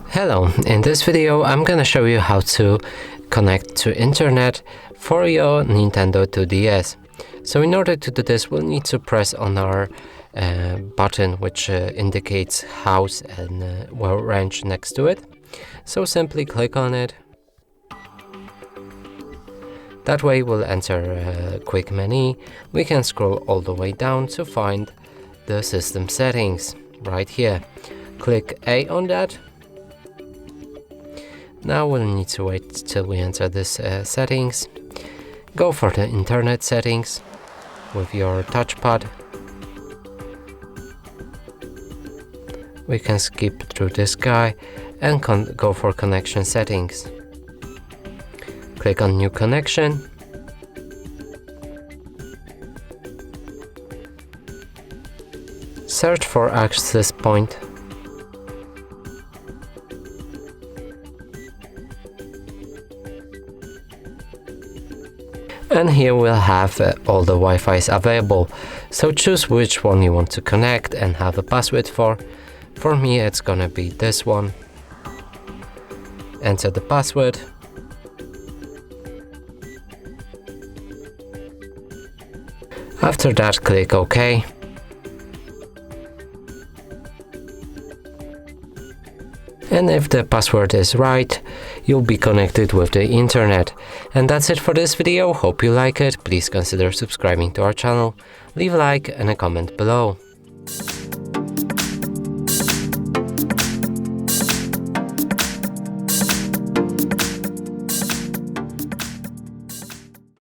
Hello, in this video I'm gonna show you how to connect to internet for your Nintendo 2DS. So in order to do this, we'll need to press on our button which indicates house and wrench next to it. So simply click on it. That way we'll enter a quick menu. We can scroll all the way down to find the system settings right here. Click A on that. Now we'll need to wait till we enter this settings. Go for the internet settings with your touchpad. We can skip through this guy and go for connection settings. Click on new connection. Search for access point. And here we'll have all the Wi-Fi's available. So choose which one you want to connect and have a password for. For me it's gonna be this one. Enter the password. After that, click OK. And if the password is right, you'll be connected with the internet. And that's it for this video. Hope you like it. Please consider subscribing to our channel. Leave a like and a comment below.